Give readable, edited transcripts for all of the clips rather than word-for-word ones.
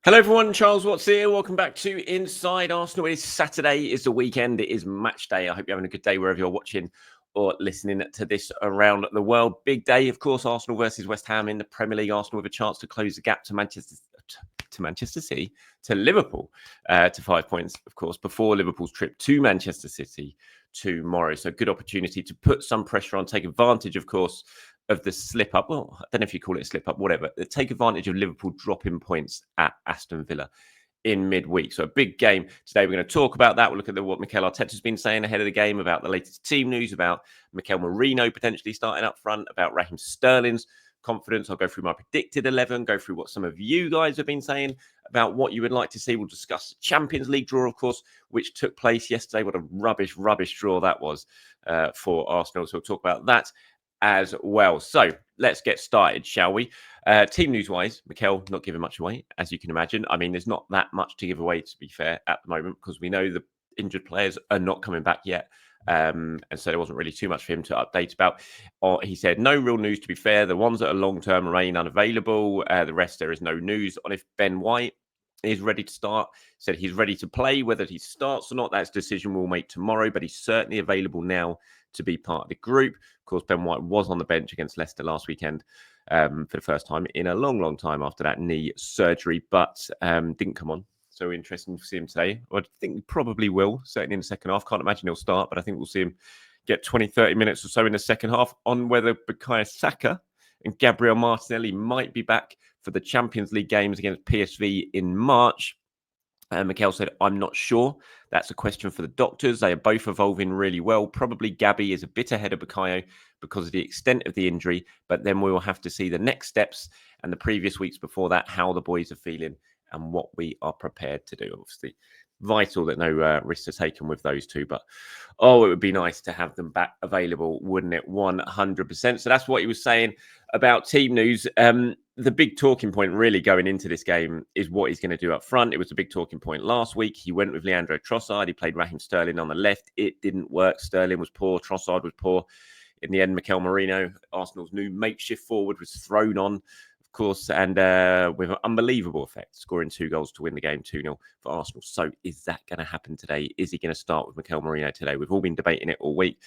Hello, everyone. Charles Watts here. Welcome back to Inside Arsenal. It is Saturday. It's the weekend. It is match day. I hope you're having a good day wherever you're watching or listening to this around the world. Big day, of course. Arsenal versus West Ham in the Premier League. Arsenal with a chance to close the gap to Manchester City, to Liverpool, to 5 points, of course, before Liverpool's trip to Manchester City tomorrow. So, good opportunity to put some pressure on, take advantage, of course, of the slip up. Well, I don't know if you call it a slip up, whatever. Take advantage of Liverpool dropping points at Aston Villa in midweek. So a big game today. We're going to talk about that. We'll look at what Mikel Arteta's been saying ahead of the game, about the latest team news, about Merino potentially starting up front, about Raheem Sterling's confidence. I'll go through my predicted 11, go through what some of you guys have been saying about what you would like to see. We'll discuss the Champions League draw, of course, which took place yesterday. What a rubbish draw that was for Arsenal. So we'll talk about that as well. So let's get started, shall we? Team news-wise, Mikel not giving much away, as you can imagine. I mean, there's not that much to give away, to be fair, at the moment, because we know the injured players are not coming back yet. And so there wasn't really too much for him to update about. He said, no real news, to be fair. The ones that are long-term remain unavailable. The rest, there is no news on if Ben White is ready to start. Said he's ready to play. Whether he starts or not, that's a decision we'll make tomorrow, but he's certainly available now to be part of the group. Of course, Ben White was on the bench against Leicester last weekend for the first time in a long time after that knee surgery, but didn't come on. So interesting to see him today. I think he probably will, certainly in the second half. Can't imagine he'll start, but I think we'll see him get 20, 30 minutes or so in the second half. On whether Bukayo Saka and Gabriel Martinelli might be back for the Champions League games against PSV in March. Mikel said, I'm not sure. That's a question for the doctors. They are both evolving really well. Probably Gabby is a bit ahead of Bukayo because of the extent of the injury, but then we will have to see the next steps and the previous weeks before that, how the boys are feeling and what we are prepared to do. Obviously, vital that no risks are taken with those two, but it would be nice to have them back available, wouldn't it? 100%. So that's what he was saying about team news. The big talking point really going into this game is what he's going to do up front. It was a big talking point last week. He went with Leandro Trossard. He played Raheem Sterling on the left. It didn't work. Sterling was poor. Trossard was poor. In the end, Mikel Merino, Arsenal's new makeshift forward, was thrown on, of course, and with an unbelievable effect, scoring 2 goals to win the game 2-0 for Arsenal. So is that going to happen today? Is he going to start with Mikel Merino today? We've all been debating it all week.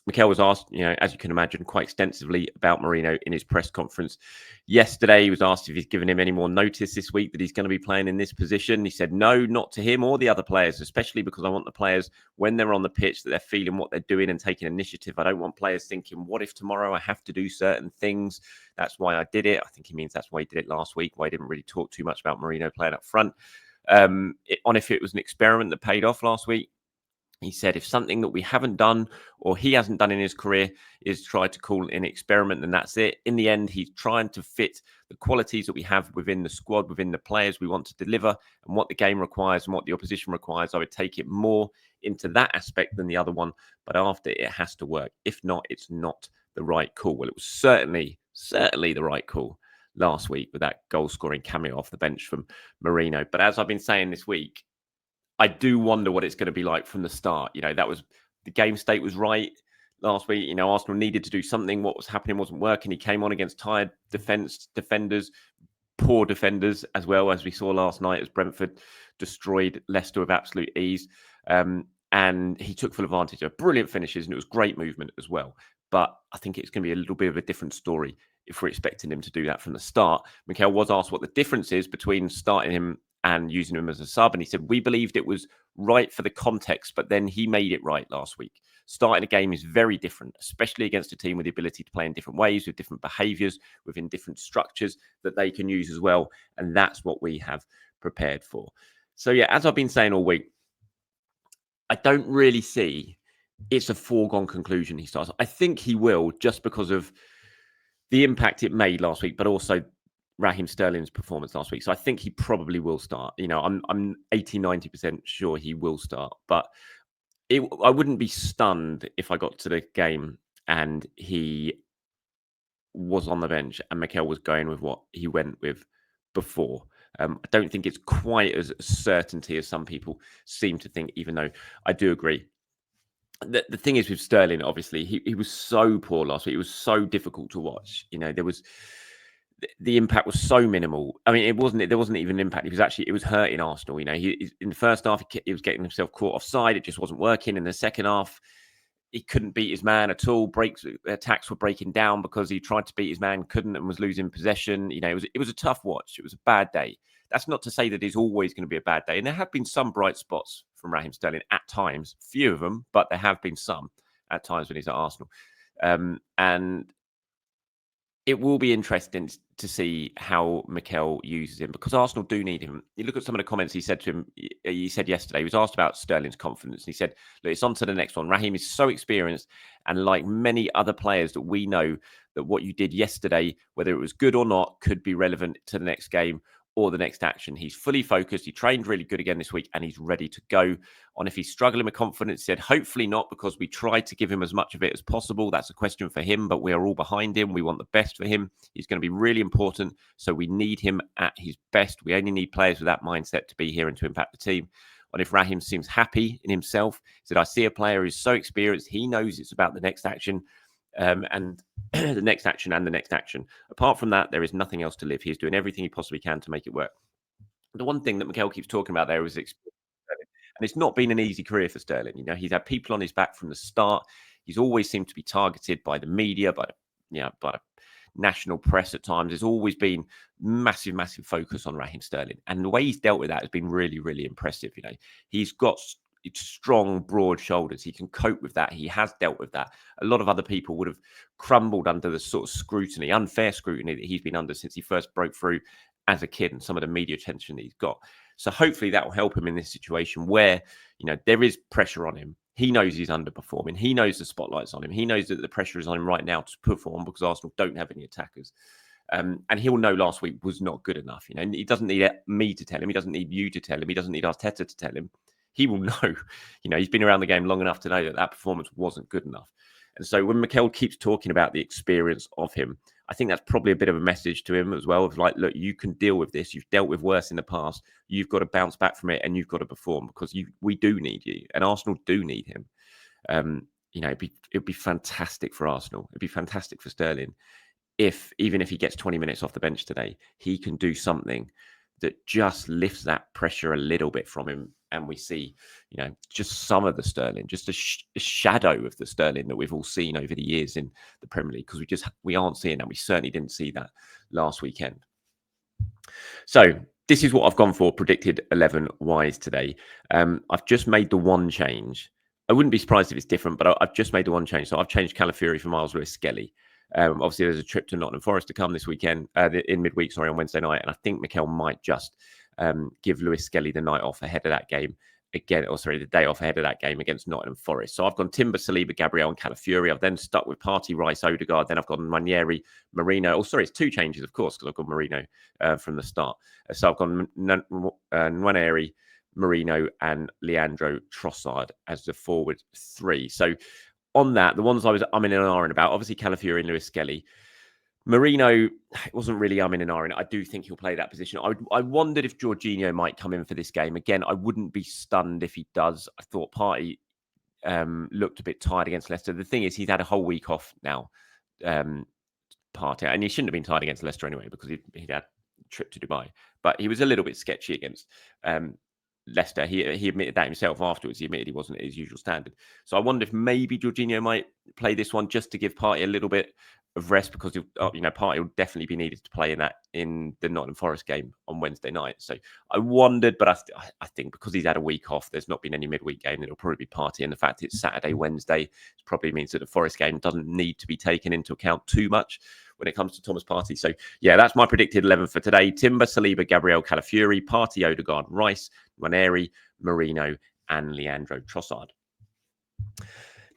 Mikel was asked, as you can imagine, quite extensively about Merino in his press conference yesterday. He was asked if he's given him any more notice this week that he's going to be playing in this position. He said, no, not to him or the other players, especially because I want the players, when they're on the pitch, that they're feeling what they're doing and taking initiative. I don't want players thinking, what if tomorrow I have to do certain things? That's why I did it. I think he means that's why he did it last week, why he didn't really talk too much about Merino playing up front. On if it was an experiment that paid off last week. He said, if something that we haven't done or he hasn't done in his career is try to call an experiment, then that's it. In the end, he's trying to fit the qualities that we have within the squad, within the players we want to deliver, and what the game requires and what the opposition requires. I would take it more into that aspect than the other one. But after, it has to work. If not, it's not the right call. Well, it was certainly the right call last week with that goal-scoring cameo off the bench from Merino. But as I've been saying this week, I do wonder what it's going to be like from the start. That was the game state was right last week. Arsenal needed to do something. What was happening wasn't working. He came on against tired defenders, poor defenders, as well as we saw last night as Brentford destroyed Leicester with absolute ease. And he took full advantage of brilliant finishes, and it was great movement as well. But I think it's going to be a little bit of a different story if we're expecting him to do that from the start. Mikel was asked what the difference is between starting him and using him as a sub. And he said, we believed it was right for the context, but then he made it right last week. Starting a game is very different, especially against a team with the ability to play in different ways, with different behaviours, within different structures that they can use as well. And that's what we have prepared for. So, yeah, as I've been saying all week, I don't really see it's a foregone conclusion he starts. I think he will, just because of the impact it made last week, but also Raheem Sterling's performance last week. So I think he probably will start. I'm 80, 90% sure he will start. But I wouldn't be stunned if I got to the game and he was on the bench and Mikel was going with what he went with before. I don't think it's quite as a certainty as some people seem to think, even though I do agree. The thing is with Sterling, obviously, he was so poor last week. It was so difficult to watch. the impact was so minimal. I mean, there wasn't even an impact. It was hurting Arsenal. In the first half, he was getting himself caught offside. It just wasn't working. In the second half, he couldn't beat his man at all. Attacks were breaking down because he tried to beat his man, couldn't, and was losing possession. It was a tough watch. It was a bad day. That's not to say that it's always going to be a bad day. And there have been some bright spots from Raheem Sterling at times. Few of them, but there have been some at times when he's at Arsenal. And it will be interesting to see how Mikel uses him, because Arsenal do need him. You look at some of the comments he said to him. He said yesterday, he was asked about Sterling's confidence. And he said, look, it's on to the next one. Raheem is so experienced. And like many other players that we know, that what you did yesterday, whether it was good or not, could be relevant to the next game or the next action. He's fully focused. He trained really good again this week, and he's ready to go. On if he's struggling with confidence, he said, hopefully not, because we tried to give him as much of it as possible. That's a question for him, but we are all behind him. We want the best for him. He's going to be really important, so we need him at his best. We only need players with that mindset to be here and to impact the team. On if Raheem seems happy in himself, he said, I see a player who's so experienced. He knows it's about the next action. And the next action and the next action. Apart from that, there is nothing else to live. He's doing everything he possibly can to make it work. The one thing that Mikel keeps talking about there is experience. And it's not been an easy career for Sterling. He's had people on his back from the start. He's always seemed to be targeted by the media, by the national press at times. There's always been massive focus on Raheem Sterling. And the way he's dealt with that has been really, really impressive. He's got strong, broad shoulders. He can cope with that. He has dealt with that. A lot of other people would have crumbled under the sort of scrutiny, unfair scrutiny that he's been under since he first broke through as a kid, and some of the media attention that he's got. So hopefully that will help him in this situation where, there is pressure on him. He knows he's underperforming. He knows the spotlight's on him. He knows that the pressure is on him right now to perform, because Arsenal don't have any attackers. And he'll know last week was not good enough. He doesn't need me to tell him. He doesn't need you to tell him. He doesn't need Arteta to tell him. He will know. He's been around the game long enough to know that performance wasn't good enough. And so when Mikel keeps talking about the experience of him, I think that's probably a bit of a message to him as well, of like, look, you can deal with this. You've dealt with worse in the past. You've got to bounce back from it, and you've got to perform, because we do need you, and Arsenal do need him. It'd be fantastic for Arsenal. It'd be fantastic for Sterling even if he gets 20 minutes off the bench today, he can do something that just lifts that pressure a little bit from him. And we see, just some of the Sterling, just a shadow of the Sterling that we've all seen over the years in the Premier League, because we aren't seeing that. We certainly didn't see that last weekend. So this is what I've gone for predicted 11 wise today. I've just made the one change. I wouldn't be surprised if it's different, but I've just made the one change. So I've changed Calafiori for Miles Lewis-Skelly. Obviously, there's a trip to Nottingham Forest to come this weekend, in midweek, on Wednesday night. And I think Mikel might just give Lewis-Skelly the night off ahead of that game the day off ahead of that game against Nottingham Forest. So I've gone Timber, Saliba, Gabriel, and Calafiori. I've then stuck with Partey, Rice, Odegaard. Then I've gone Ranieri, Merino. It's two changes, of course, because I've got Merino from the start. So I've gone Ranieri, Merino, and Leandro Trossard as the forward three. So on that, the ones I'm in and ahhing about, obviously Calafiori and Lewis-Skelly. Marino, it wasn't really in and ahhing. I do think he'll play that position. I wondered if Jorginho might come in for this game. Again, I wouldn't be stunned if he does. I thought Partey looked a bit tired against Leicester. The thing is, he's had a whole week off now, Partey. And he shouldn't have been tired against Leicester anyway, because he'd had a trip to Dubai. But he was a little bit sketchy against Leicester. He admitted that himself afterwards. He admitted he wasn't at his usual standard. So I wonder if maybe Jorginho might play this one just to give Partey a little bit of rest, because Partey will definitely be needed to play in the Nottingham Forest game on Wednesday night. So I wondered, but I think because he's had a week off, there's not been any midweek game. It'll probably be Partey, and the fact it's Saturday, Wednesday, it probably means that the Forest game doesn't need to be taken into account too much when it comes to Thomas Partey. So yeah, that's my predicted 11 for today. Timber, Saliba, Gabriel, Calafiori, Partey, Odegaard, Rice, Ranieri, Merino, and Leandro Trossard.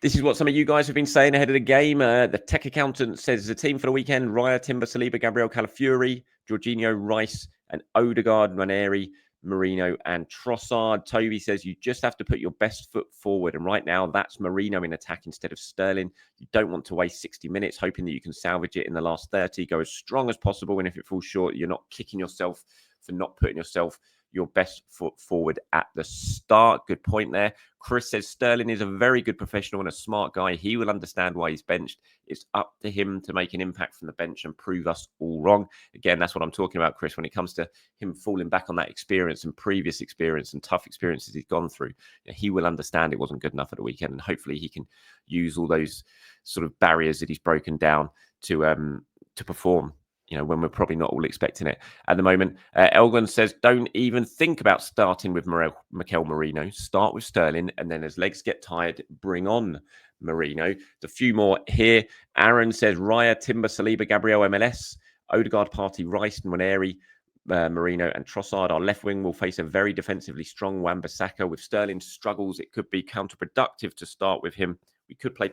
This is what some of you guys have been saying ahead of the game. The tech accountant says the team for the weekend: Raya, Timber, Saliba, Gabriel, Calafiori, Jorginho, Rice, and Odegaard, Ranieri, Merino, and Trossard. Toby says you just have to put your best foot forward. And right now, that's Merino in attack instead of Sterling. You don't want to waste 60 minutes hoping that you can salvage it in the last 30. Go as strong as possible. And if it falls short, you're not kicking yourself for not putting your best foot forward at the start. Good point there. Chris says Sterling is a very good professional and a smart guy. He will understand why he's benched. It's up to him to make an impact from the bench and prove us all wrong. Again, that's what I'm talking about, Chris, when it comes to him falling back on that experience and previous experience and tough experiences he's gone through. He will understand it wasn't good enough at the weekend, and hopefully he can use all those sort of barriers that he's broken down to perform, when we're probably not all expecting it at the moment. Elgon says, don't even think about starting with Mikel Merino. Start with Sterling, and then as legs get tired, bring on Merino. There's a few more here. Aaron says, Raya, Timber, Saliba, Gabriel, MLS, Odegaard, Partey, Rice, Nwaneri, Merino and Trossard. Our left wing will face a very defensively strong Wan-Bissaka. With Sterling's struggles, it could be counterproductive to start with him. We could play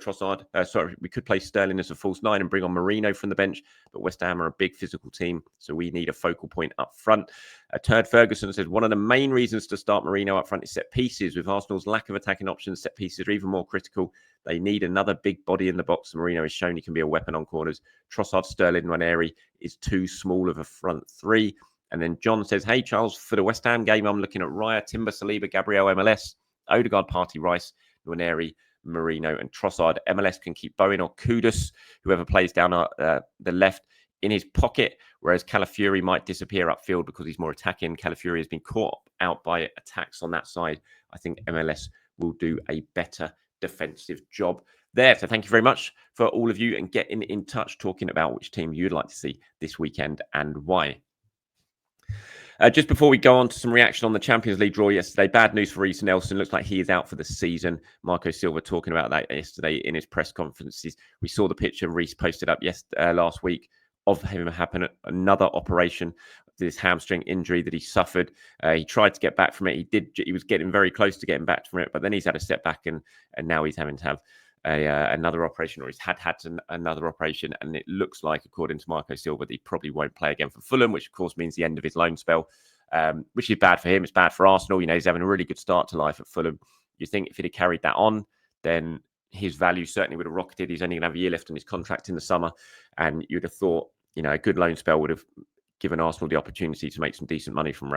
we could play Sterling as a false nine and bring on Merino from the bench, but West Ham are a big physical team, so we need a focal point up front. Turd Ferguson says, one of the main reasons to start Merino up front is set pieces. With Arsenal's lack of attacking options, set pieces are even more critical. They need another big body in the box. Merino has shown he can be a weapon on corners. Trossard, Sterling, Nwaneri is too small of a front three. And then John says, hey, Charles, for the West Ham game, I'm looking at Raya, Timber, Saliba, Gabriel, MLS, Odegaard, Partey, Rice, Nwaneri, Merino and Trossard. MLS can keep Bowen or Kudus, whoever plays down the left, in his pocket, whereas Calafiori might disappear upfield because he's more attacking. Calafiori has been caught out by attacks on that side. I think MLS will do a better defensive job there. So thank you very much for all of you, and getting in touch talking about which team you'd like to see this weekend and why. Just before we go on to some reaction on the Champions League draw yesterday, bad news for Reece Nelson. Looks like he is out for the season. Marco Silva talking about that yesterday in his press conferences. We saw the picture Reece posted up last week of him having another operation, this hamstring injury that he suffered. He tried to get back from it. He was getting very close to getting back from it, but then he's had a setback, and now he's having to have another operation, or he's had another operation, and it looks like, according to Marco Silva, that he probably won't play again for Fulham, which of course means the end of his loan spell, which is bad for him. It's bad for Arsenal. He's having a really good start to life at Fulham. You think if he'd have carried that on, then his value certainly would have rocketed. He's only going to have a year left on his contract in the summer, and you'd have thought, a good loan spell would have given Arsenal the opportunity to make some decent money from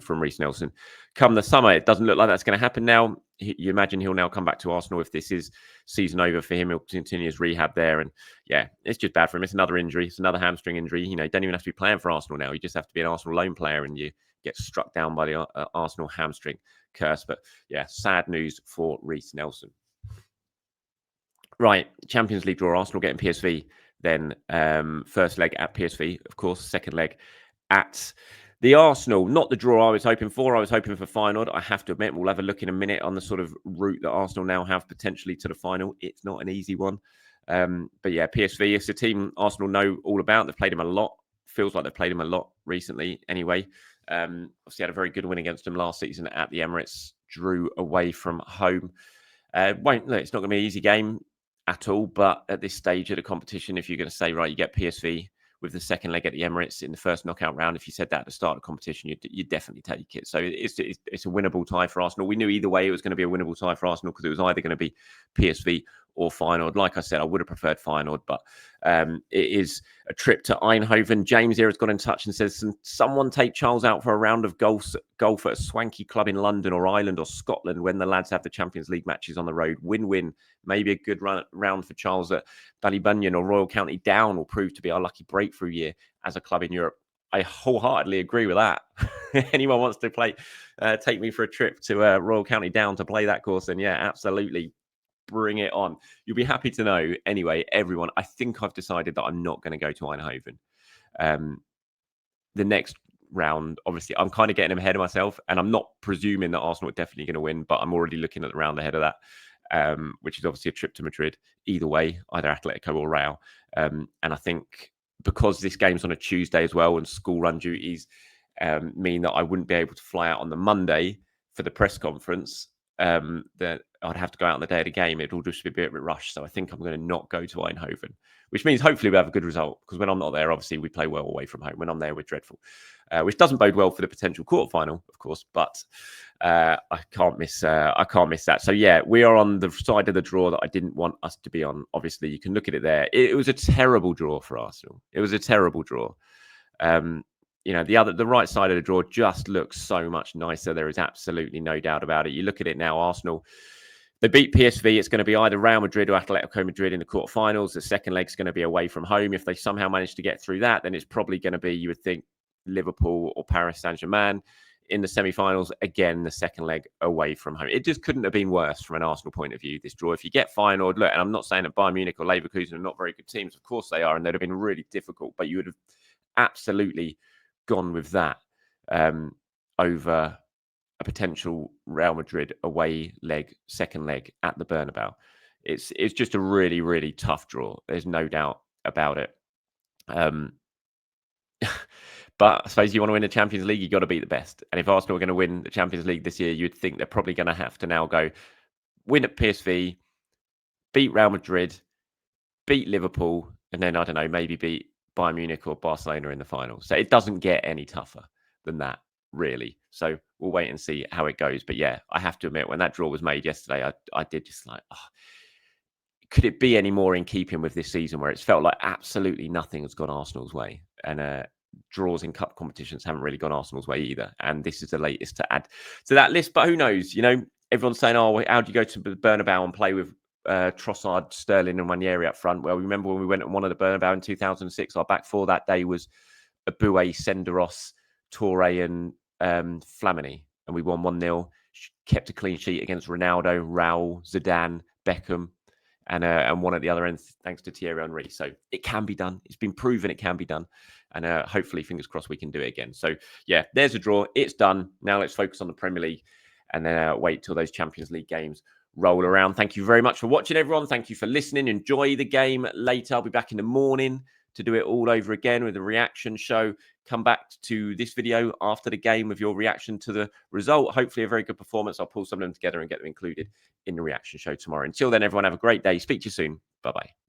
Reece Nelson come the summer. It doesn't look like that's going to happen now. You imagine he'll now come back to Arsenal if this is season over for him. He'll continue his rehab there, and yeah, it's just bad for him. It's another injury. It's another hamstring injury. You don't even have to be playing for Arsenal now. You just have to be an Arsenal loan player, and you get struck down by the Arsenal hamstring curse. But yeah, sad news for Reece Nelson. Right, Champions League draw. Arsenal getting PSV. Then first leg at PSV, of course. Second leg at the Arsenal. Not the draw I was hoping for. I was hoping for Feyenoord. I have to admit, we'll have a look in a minute on the sort of route that Arsenal now have potentially to the final. It's not an easy one. But yeah, PSV, it's a team Arsenal know all about. They've played him a lot. Feels like they've played him a lot recently anyway. Obviously had a very good win against them last season at the Emirates. Drew away from home. It's not going to be an easy game at all, but at this stage of the competition, if you're going to say, right, you get PSV with the second leg at the Emirates in the first knockout round, if you said that at the start of the competition, you'd definitely take it. So it's a winnable tie for Arsenal. We knew either way it was going to be a winnable tie for Arsenal, because it was either going to be PSV or Feyenoord. Like I said, I would have preferred Feyenoord, but it is a trip to Eindhoven. James here has got in touch and says, someone take Charles out for a round of golf at a swanky club in London or Ireland or Scotland when the lads have the Champions League matches on the road. Win-win. Maybe a good round for Charles at Ballybunion or Royal County Down will prove to be our lucky breakthrough year as a club in Europe. I wholeheartedly agree with that. Anyone wants to take me for a trip to Royal County Down to play that course, then yeah, absolutely. Bring it on. You'll be happy to know. Anyway, everyone, I think I've decided that I'm not going to go to Eindhoven. The next round, obviously, I'm kind of getting ahead of myself, and I'm not presuming that Arsenal are definitely going to win, but I'm already looking at the round ahead of that, which is obviously a trip to Madrid, either way, either Atletico or Real. And I think because this game's on a Tuesday as well, and school run duties mean that I wouldn't be able to fly out on the Monday for the press conference, that I'd have to go out on the day of the game. It'll just be a bit of a rush. So I think I'm going to not go to Eindhoven, which means hopefully we have a good result, because when I'm not there, obviously we play well away from home. When I'm there, we're dreadful, which doesn't bode well for the potential quarterfinal, of course, but I can't miss that. So yeah, we are on the side of the draw that I didn't want us to be on. Obviously, you can look at it there. It was a terrible draw for Arsenal. It was a terrible draw. you know, the right side of the draw just looks so much nicer. There is absolutely no doubt about it. You look at it now, Arsenal, they beat PSV. It's going to be either Real Madrid or Atletico Madrid in the quarterfinals. The second leg's going to be away from home. If they somehow manage to get through that, then it's probably going to be, you would think, Liverpool or Paris Saint-Germain. In the semi-finals, again, the second leg away from home. It just couldn't have been worse from an Arsenal point of view, this draw. If you get Feyenoord, look, and I'm not saying that Bayern Munich or Leverkusen are not very good teams. Of course they are, and they'd have been really difficult, but you would have absolutely gone with that over a potential Real Madrid away leg, second leg at the Bernabeu. It's just a really, really tough draw. There's no doubt about it. But I suppose you want to win the Champions League, you've got to beat the best. And if Arsenal are going to win the Champions League this year, you'd think they're probably going to have to now go win at PSV, beat Real Madrid, beat Liverpool, and then, I don't know, maybe beat Bayern Munich or Barcelona in the final. So it doesn't get any tougher than that, really. So we'll wait and see how it goes. But yeah, I have to admit, when that draw was made yesterday, I did just like, oh, could it be any more in keeping with this season where it's felt like absolutely nothing has gone Arsenal's way? And draws in cup competitions haven't really gone Arsenal's way either. And this is the latest to add to that list. But who knows? You know, everyone's saying, oh, how do you go to Bernabeu and play with Trossard, Sterling and Ranieri up front? Well, remember when we went and won at the Bernabeu in 2006, our back four that day was Aboué, Senderos, Touré and Flamini. And we won 1-0, kept a clean sheet against Ronaldo, Raul, Zidane, Beckham. And one at the other end, thanks to Thierry Henry. So it can be done. It's been proven it can be done. And hopefully, fingers crossed, we can do it again. So, yeah, there's a draw. It's done. Now let's focus on the Premier League and then wait till those Champions League games roll around. Thank you very much for watching, everyone. Thank you for listening. Enjoy the game later. I'll be back in the morning to do it all over again with a reaction show. Come back to this video after the game with your reaction to the result. Hopefully a very good performance. I'll pull some of them together and get them included in the reaction show tomorrow. Until then, everyone, have a great day. Speak to you soon. Bye-bye.